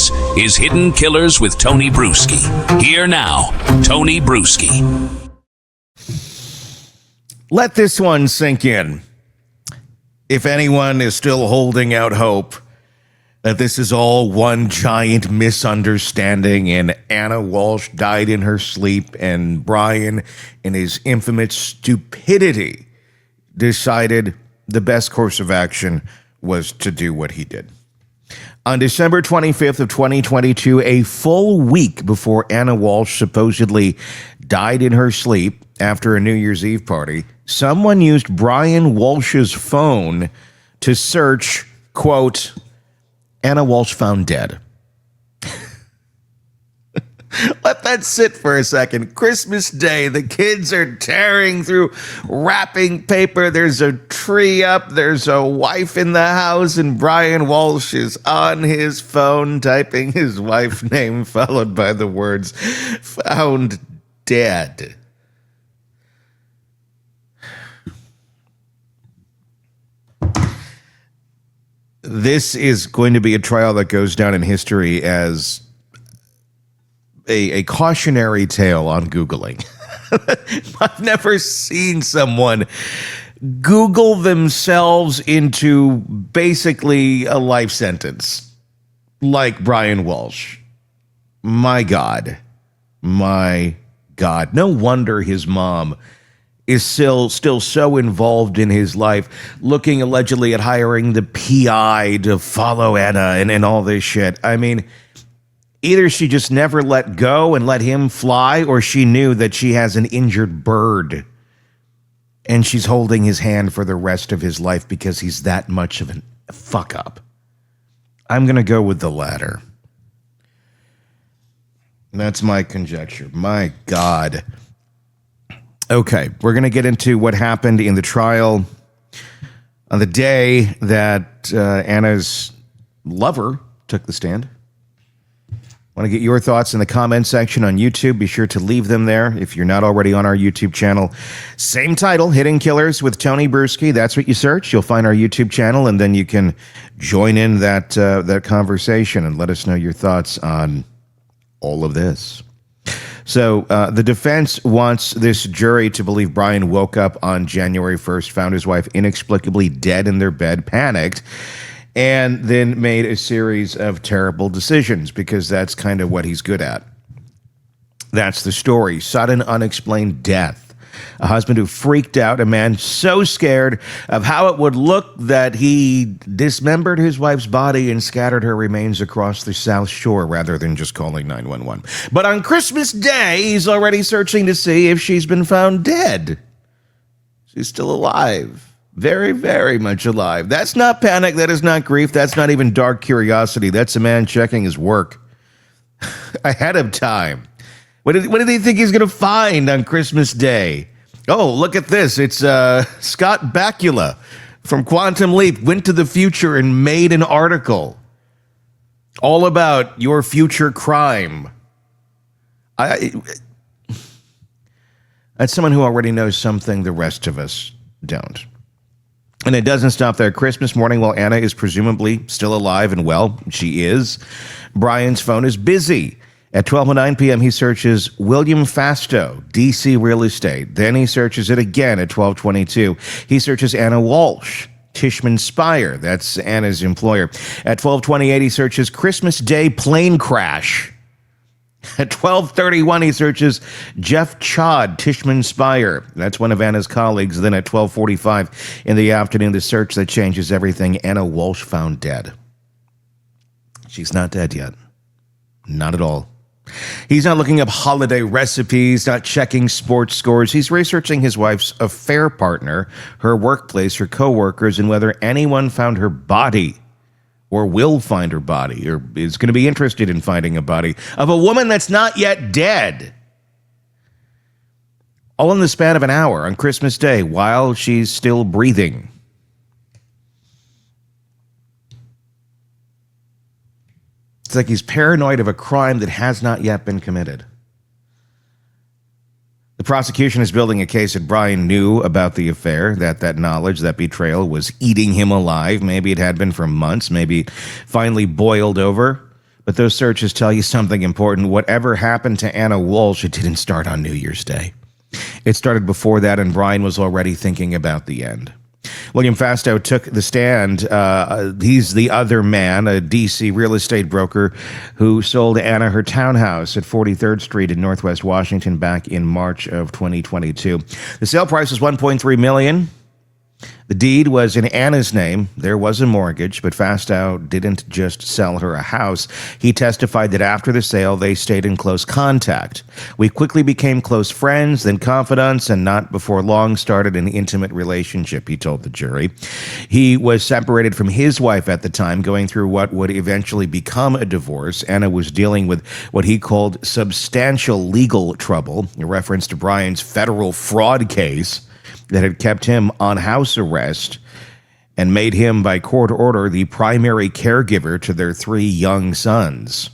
This is Hidden Killers with Tony Bruschi. Here now, Tony Bruschi. Let this one sink in. If anyone is still holding out hope that this is all one giant misunderstanding and Anna Walshe died in her sleep and Brian, in his infamous stupidity, decided the best course of action was to do what he did. On December 25th of 2022, a full week before Anna Walshe supposedly died in her sleep after a New Year's Eve party, someone used Brian Walshe's phone to search, quote, Anna Walshe found dead. Let that sit for a second. Christmas Day, the kids are tearing through wrapping paper. There's a tree up. There's a wife in the house, and Brian Walshe is on his phone typing his wife's name followed by the words, found dead. This is going to be a trial that goes down in history as a cautionary tale on Googling. I've never seen someone Google themselves into basically a life sentence like Brian Walshe. My God. No wonder his mom is still so involved in his life, looking allegedly at hiring the PI to follow Anna and all this shit. I mean, either she just never let go and let him fly, or she knew that she has an injured bird and she's holding his hand for the rest of his life because he's that much of a fuck up. I'm going to go with the latter. That's my conjecture. My God. Okay, we're going to get into what happened in the trial on the day that Anna's lover took the stand. Want to get your thoughts in the comment section on YouTube. Be sure to leave them there if you're not already on our YouTube channel. Same title, Hidden Killers with Tony Bruschi. That's what you search. You'll find our YouTube channel, and then you can join in that conversation and let us know your thoughts on all of this. So the defense wants this jury to believe Brian woke up on January 1st, found his wife inexplicably dead in their bed, panicked, and then made a series of terrible decisions, because that's kind of what he's good at. That's the story. Sudden, unexplained death. A husband who freaked out, a man so scared of how it would look that he dismembered his wife's body and scattered her remains across the South Shore rather than just calling 911. But on Christmas Day, he's already searching to see if she's been found dead. She's still alive. Very, very much alive. That's not panic. That is not grief. That's not even dark curiosity. That's a man checking his work ahead of time. What did he think he's going to find on Christmas Day? Oh, look at this. It's Scott Bakula from Quantum Leap went to the future and made an article all about your future crime. That's someone who already knows something the rest of us don't. And it doesn't stop there. Christmas morning, while Anna is presumably still alive and well, she is, Brian's phone is busy. At 12:09 p.m., he searches William Fastow, D.C. real estate. Then he searches it again at 12:22. He searches Anna Walshe, Tishman Speyer. That's Anna's employer. At 12:28, he searches Christmas Day plane crash. At 12:31, he searches Jeff Chod, Tishman Speyer. That's one of Anna's colleagues. Then at 12:45 in the afternoon, the search that changes everything, Anna Walshe found dead. She's not dead yet. Not at all. He's not looking up holiday recipes, not checking sports scores. He's researching his wife's affair partner, her workplace, her coworkers, and whether anyone found her body or will find her body or is going to be interested in finding a body of a woman that's not yet dead. All in the span of an hour on Christmas Day while she's still breathing. It's like he's paranoid of a crime that has not yet been committed. The prosecution is building a case that Brian knew about the affair, that knowledge, that betrayal was eating him alive. Maybe it had been for months. Maybe it finally boiled over. But those searches tell you something important. Whatever happened to Anna Walshe, it didn't start on New Year's Day. It started before that, and Brian was already thinking about the end. William Fastow took the stand. He's the other man, a D.C. real estate broker who sold Anna her townhouse at 43rd Street in Northwest Washington back in March of 2022. The sale price was $1.3 million. The deed was in Anna's name. There was a mortgage, but Fastow didn't just sell her a house. He testified that after the sale, they stayed in close contact. We quickly became close friends, then confidants, and not before long started an intimate relationship, he told the jury. He was separated from his wife at the time, going through what would eventually become a divorce. Anna was dealing with what he called substantial legal trouble, a reference to Brian's federal fraud case that had kept him on house arrest and made him, by court order, the primary caregiver to their 3 young sons.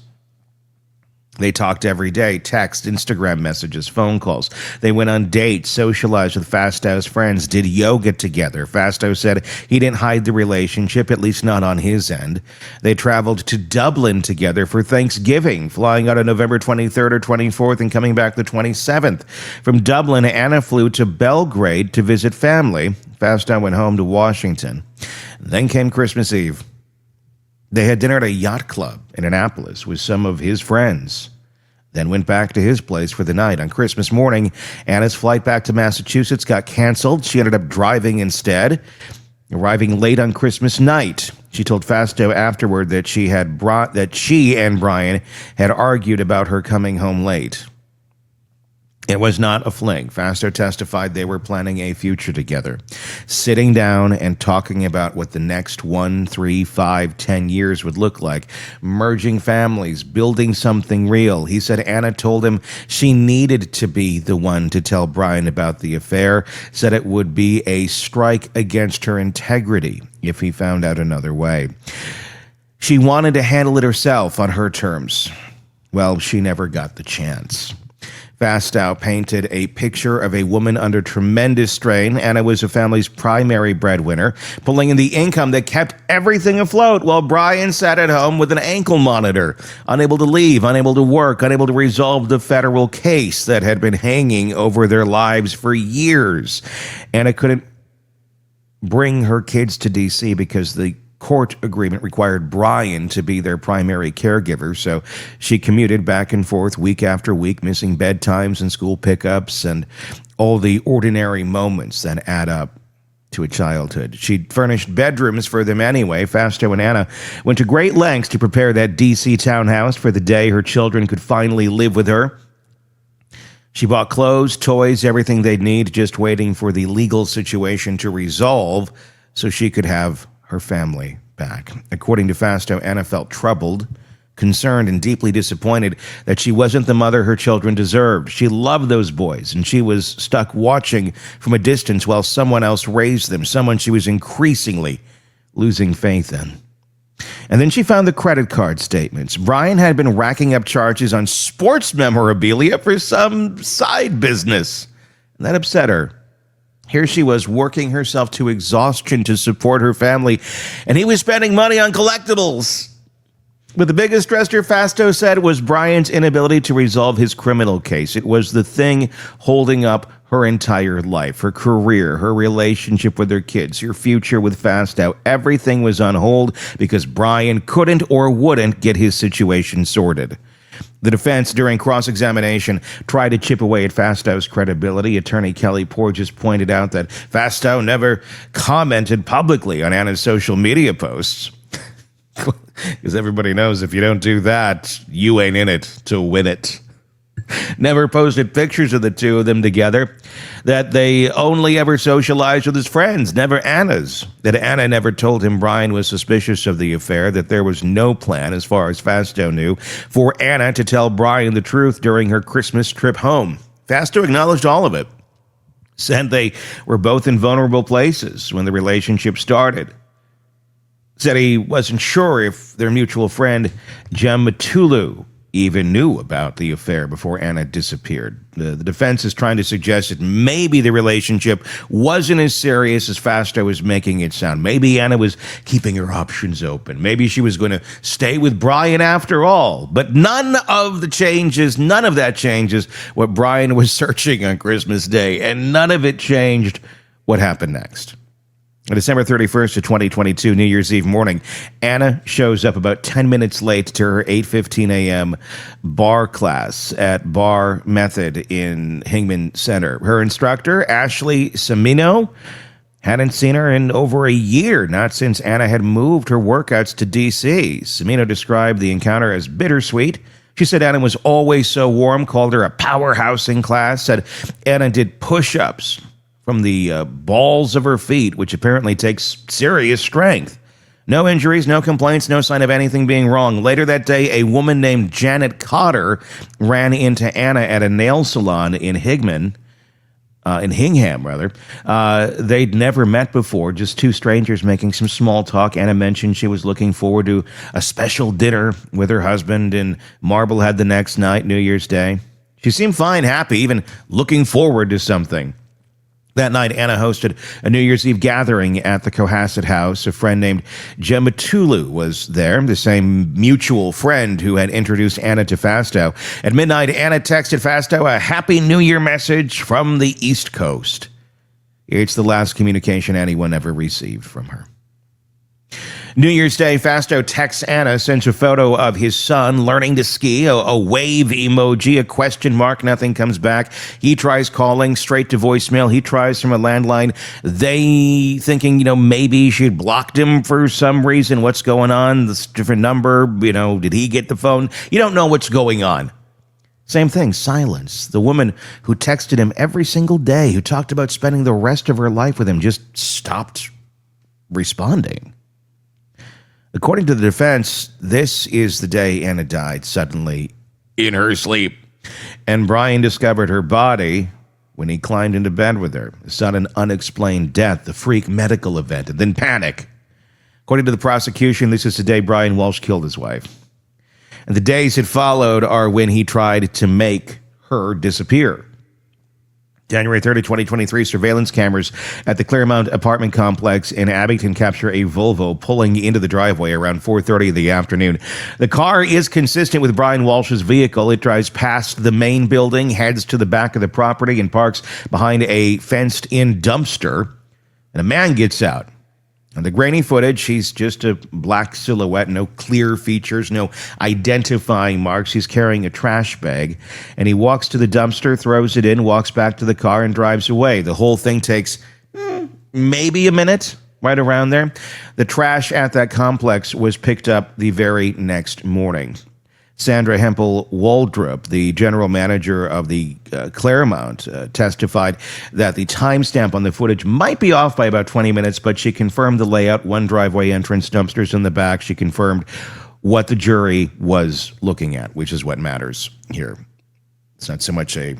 They talked every day, text, Instagram messages, phone calls. They went on dates, socialized with Fastow's friends, did yoga together. Fastow said he didn't hide the relationship, at least not on his end. They traveled to Dublin together for Thanksgiving, flying out on November 23rd or 24th and coming back the 27th. From Dublin, Anna flew to Belgrade to visit family. Fastow went home to Washington. Then came Christmas Eve. They had dinner at a yacht club in Annapolis with some of his friends, then went back to his place for the night. On Christmas morning, Anna's flight back to Massachusetts got canceled. She ended up driving instead, arriving late on Christmas night. She told Fastow afterward that she and Brian had argued about her coming home late. It was not a fling. Fastow testified they were planning a future together, sitting down and talking about what the next 1, 3, 5, 10 years would look like, merging families, building something real. He said Anna told him she needed to be the one to tell Brian about the affair, said it would be a strike against her integrity if he found out another way. She wanted to handle it herself on her terms. Well, she never got the chance. Fastow painted a picture of a woman under tremendous strain. Anna was the family's primary breadwinner, pulling in the income that kept everything afloat, while Brian sat at home with an ankle monitor, unable to leave, unable to work, unable to resolve the federal case that had been hanging over their lives for years. Anna couldn't bring her kids to D.C. because the court agreement required Brian to be their primary caregiver, so she commuted back and forth week after week, missing bedtimes and school pickups and all the ordinary moments that add up to a childhood. She'd furnished bedrooms for them anyway. Fastow and Anna went to great lengths to prepare that D.C. townhouse for the day her children could finally live with her. She bought clothes, toys, everything they'd need, just waiting for the legal situation to resolve so she could have her family back. According to Fastow, Anna felt troubled, concerned, and deeply disappointed that she wasn't the mother her children deserved. She loved those boys, and she was stuck watching from a distance while someone else raised them, someone she was increasingly losing faith in. And then she found the credit card statements. Brian had been racking up charges on sports memorabilia for some side business, and that upset her. Here she was working herself to exhaustion to support her family, and he was spending money on collectibles. But the biggest stressor, Fastow said, was Brian's inability to resolve his criminal case. It was the thing holding up her entire life, her career, her relationship with her kids, her future with Fastow. Everything was on hold because Brian couldn't or wouldn't get his situation sorted. The defense, during cross-examination, tried to chip away at Fastow's credibility. Attorney Kelly Porges pointed out that Fastow never commented publicly on Anna's social media posts. Because everybody knows if you don't do that, you ain't in it to win it. Never posted pictures of the two of them together, that they only ever socialized with his friends, never Anna's, that Anna never told him Brian was suspicious of the affair, that there was no plan, as far as Fastow knew, for Anna to tell Brian the truth during her Christmas trip home. Fastow acknowledged all of it, said they were both in vulnerable places when the relationship started. Said he wasn't sure if their mutual friend, Jem Matulu, even knew about the affair before Anna disappeared. The defense is trying to suggest that maybe the relationship wasn't as serious as Fastow was making it sound. Maybe Anna was keeping her options open. Maybe she was going to stay with Brian after all. But none of that changes what Brian was searching on Christmas Day, and none of it changed what happened next. On December 31st of 2022, New Year's Eve morning, Anna shows up about 10 minutes late to her 8:15 a.m. bar class at Bar Method in Hingman Center. Her instructor, Ashley Semino, hadn't seen her in over a year, not since Anna had moved her workouts to D.C. Semino described the encounter as bittersweet. She said Anna was always so warm, called her a powerhouse in class, said Anna did push-ups from the balls of her feet, which apparently takes serious strength. No injuries, no complaints, no sign of anything being wrong. Later that day, a woman named Janet Cotter ran into Anna at a nail salon in Hingham. They'd never met before, just two strangers making some small talk. Anna mentioned she was looking forward to a special dinner with her husband in Marblehead the next night, New Year's Day. She seemed fine, happy, even looking forward to something. That night, Anna hosted a New Year's Eve gathering at the Cohasset house. A friend named Gematulu was there, the same mutual friend who had introduced Anna to Fastow. At midnight, Anna texted Fastow a Happy New Year message from the East Coast. It's the last communication anyone ever received from her. New Year's Day, Fastow texts Anna, sends a photo of his son learning to ski, a wave emoji, a question mark, nothing comes back. He tries calling straight to voicemail. He tries from a landline. They thinking, maybe she'd blocked him for some reason. What's going on? This different number, did he get the phone? You don't know what's going on. Same thing, silence. The woman who texted him every single day, who talked about spending the rest of her life with him, just stopped responding. According to the defense, this is the day Anna died suddenly in her sleep. And Brian discovered her body when he climbed into bed with her. It's not an unexplained death, the freak medical event, and then panic. According to the prosecution, this is the day Brian Walshe killed his wife. And the days that followed are when he tried to make her disappear. January 30, 2023, surveillance cameras at the Claremont apartment complex in Abington capture a Volvo pulling into the driveway around 4:30 in the afternoon. The car is consistent with Brian Walshe's vehicle. It drives past the main building, heads to the back of the property, and parks behind a fenced-in dumpster. And a man gets out. On the grainy footage, he's just a black silhouette, no clear features, no identifying marks. He's carrying a trash bag, and he walks to the dumpster, throws it in, walks back to the car, and drives away. The whole thing takes maybe a minute, right around there. The trash at that complex was picked up the very next morning. Sandra Hempel-Waldrop, the general manager of the Claremont, testified that the timestamp on the footage might be off by about 20 minutes, but she confirmed the layout, one driveway entrance, dumpsters in the back. She confirmed what the jury was looking at, which is what matters here. It's not so much a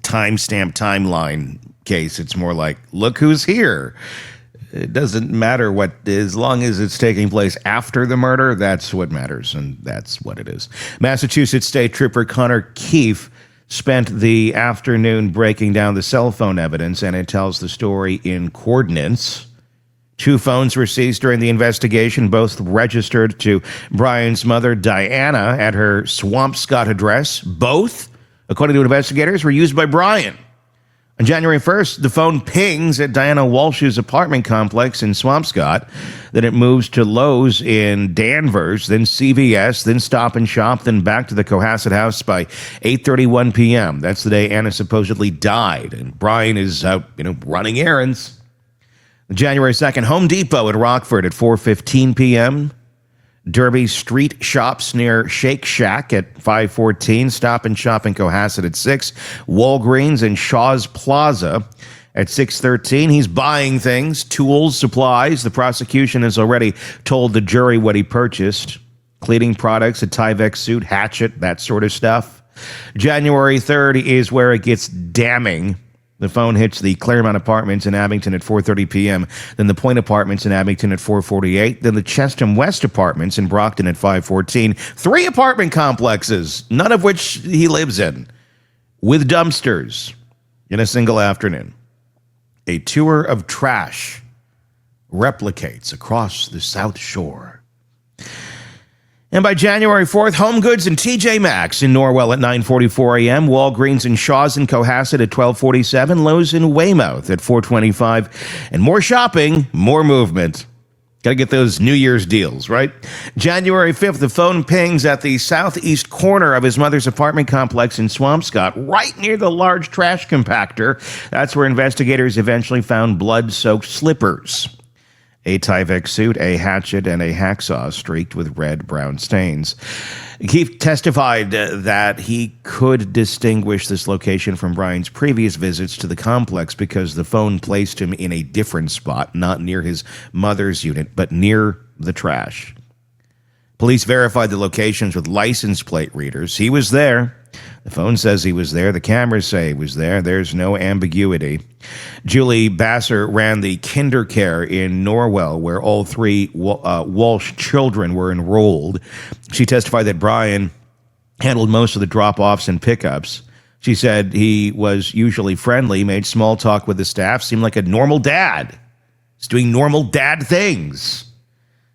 timestamp timeline case. It's more like, look who's here. It doesn't matter what, as long as it's taking place after the murder, that's what matters, and that's what it is. Massachusetts State Trooper Connor Keefe spent the afternoon breaking down the cell phone evidence, and it tells the story in coordinates. 2 phones were seized during the investigation, both registered to Brian's mother, Diana, at her Swampscott address. Both, according to investigators, were used by Brian. On January 1st, the phone pings at Diana Walsh's apartment complex in Swampscott. Then it moves to Lowe's in Danvers, then CVS, then Stop and Shop, then back to the Cohasset house by 8:31 p.m. That's the day Anna supposedly died, and Brian is out, running errands. January 2nd, Home Depot at Rockford at 4:15 p.m. Derby Street Shops near Shake Shack at 5:14. Stop and Shop in Cohasset at 6. Walgreens and Shaw's Plaza at 6:13. He's buying things, tools, supplies. The prosecution has already told the jury what he purchased. Cleaning products, a Tyvek suit, hatchet, that sort of stuff. January 3rd is where it gets damning. The phone hits the Claremont Apartments in Abington at 4:30 p.m., then the Point Apartments in Abington at 4:48, then the Chesham West Apartments in Brockton at 5:14. 3 apartment complexes, none of which he lives in, with dumpsters in a single afternoon. A tour of trash replicates across the South Shore. And by January 4th, Home Goods and TJ Maxx in Norwell at 9:44 a.m., Walgreens and Shaw's in Cohasset at 12:47, Lowe's in Weymouth at 4:25, and more shopping, more movement. Got to get those New Year's deals, right? January 5th, the phone pings at the southeast corner of his mother's apartment complex in Swampscott, right near the large trash compactor. That's where investigators eventually found blood-soaked slippers, a Tyvek suit, a hatchet, and a hacksaw streaked with red-brown stains. Keefe testified that he could distinguish this location from Brian's previous visits to the complex because the phone placed him in a different spot, not near his mother's unit, but near the trash. Police verified the locations with license plate readers. He was there. The phone says he was there. The cameras say he was there. There's no ambiguity. Julie Basser ran the kinder care in Norwell, where all 3 Walshe children were enrolled. She testified that Brian handled most of the drop-offs and pickups. She said he was usually friendly, made small talk with the staff, seemed like a normal dad. He's doing normal dad things.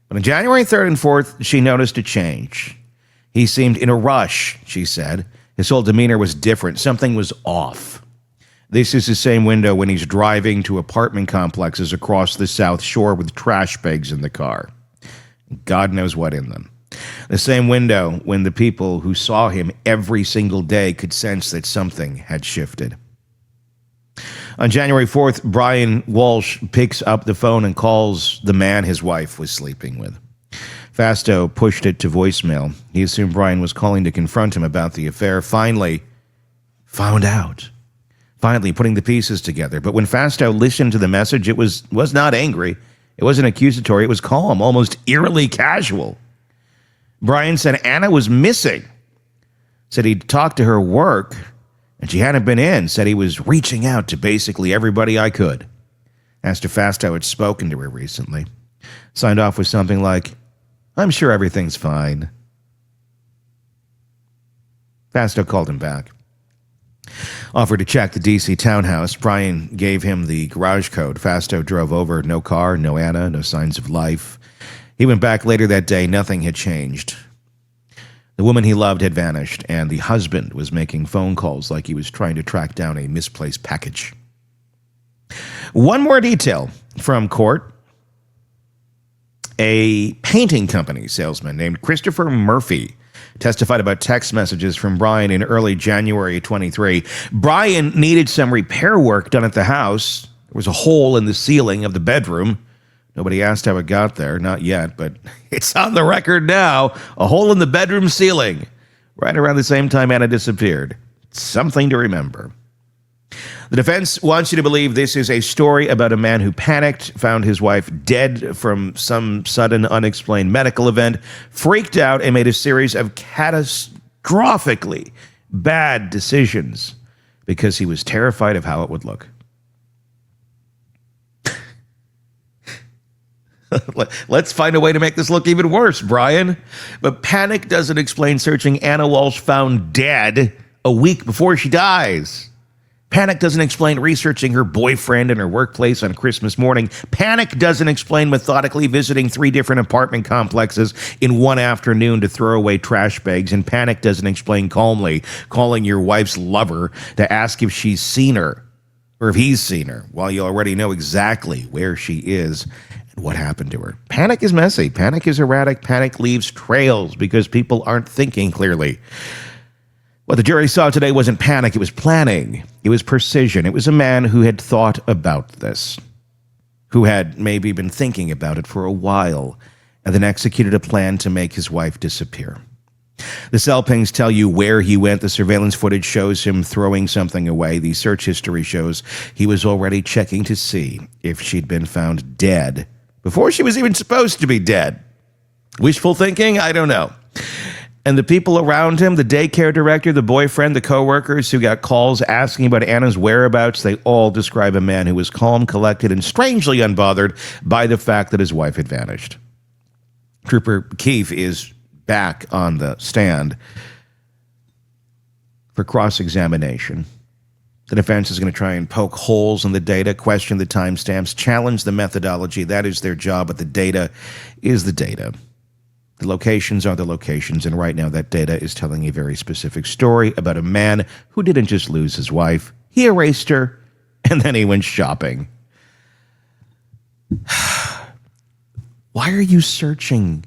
But on January 3rd and 4th, she noticed a change. He seemed in a rush, she said. His whole demeanor was different. Something was off. This is the same window when he's driving to apartment complexes across the South Shore with trash bags in the car. God knows what in them. The same window when the people who saw him every single day could sense that something had shifted. On January 4th, Brian Walshe picks up the phone and calls the man his wife was sleeping with. Fastow pushed it to voicemail. He assumed Brian was calling to confront him about the affair. Finally putting the pieces together. But when Fastow listened to the message, it was not angry. It wasn't accusatory. It was calm, almost eerily casual. Brian said Anna was missing. Said he'd talked to her work, and she hadn't been in. Said he was reaching out to basically everybody I could. Asked if Fastow had spoken to her recently. Signed off with something like, I'm sure everything's fine. Fastow called him back. Offered to check the D.C. townhouse. Brian gave him the garage code. Fastow drove over. No car, no Anna, no signs of life. He went back later that day. Nothing had changed. The woman he loved had vanished, and the husband was making phone calls like he was trying to track down a misplaced package. One more detail from court. A painting company salesman named Christopher Murphy testified about text messages from Brian in early January 23. Brian needed some repair work done at the house. There was a hole in the ceiling of the bedroom. Nobody asked how it got there, not yet, but it's on the record now. A hole in the bedroom ceiling, right around the same time Anna disappeared. Something to remember. The defense wants you to believe this is a story about a man who panicked, found his wife dead from some sudden unexplained medical event, freaked out, and made a series of catastrophically bad decisions because he was terrified of how it would look. Let's find a way to make this look even worse, Brian. But panic doesn't explain searching Anna Walshe found dead a week before she dies. Panic doesn't explain researching her boyfriend and her workplace on Christmas morning. Panic doesn't explain methodically visiting 3 different apartment complexes in one afternoon to throw away trash bags. And panic doesn't explain calmly calling your wife's lover to ask if she's seen her or if he's seen her while you already know exactly where she is and what happened to her. Panic is messy. Panic is erratic. Panic leaves trails because people aren't thinking clearly. What the jury saw today wasn't panic, it was planning. It was precision. It was a man who had thought about this, who had maybe been thinking about it for a while, and then executed a plan to make his wife disappear. The cell pings tell you where he went. The surveillance footage shows him throwing something away. The search history shows he was already checking to see if she'd been found dead before she was even supposed to be dead. Wishful thinking? I don't know. And the people around him, the daycare director, the boyfriend, the coworkers who got calls asking about Anna's whereabouts, they all describe a man who was calm, collected, and strangely unbothered by the fact that his wife had vanished. Trooper Keefe is back on the stand for cross-examination. The defense is going to try and poke holes in the data, question the timestamps, challenge the methodology. That is their job, but the data is the data. The locations are the locations, and right now that data is telling a very specific story about a man who didn't just lose his wife. He erased her, and then he went shopping. Why are you searching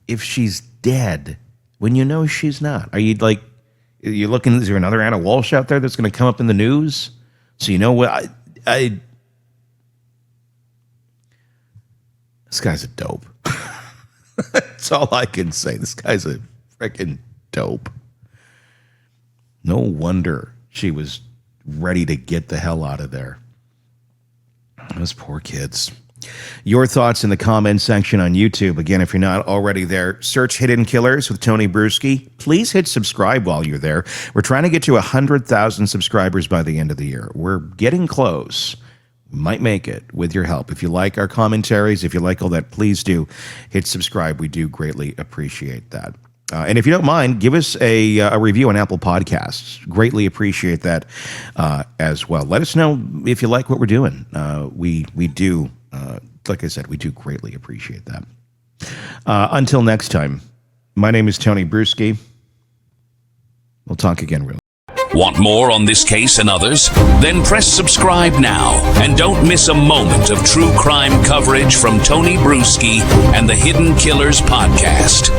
if she's dead when you know she's not? Are you like, you're looking, is there another Anna Walshe out there that's going to come up in the news? So you know what? This guy's a dope. That's all I can say. This guy's a freaking dope. No wonder she was ready to get the hell out of there. Those poor kids. Your thoughts in the comment section on YouTube. Again, if you're not already there, search Hidden Killers with Tony Bruschi. Please hit subscribe while you're there. We're trying to get to 100,000 subscribers by the end of the year. We're getting close. Might make it with your help. If you like our commentaries, if you like all that, please do hit subscribe. We do greatly appreciate that. And if you don't mind, give us a review on Apple Podcasts. Greatly appreciate that as well. Let us know if you like what we're doing. We do, like I said, we do greatly appreciate that. Until next time, my name is Tony Bruschi. We'll talk again real. Want more on this case and others? Then press subscribe now and don't miss a moment of true crime coverage from Tony Bruschi and the Hidden Killers podcast.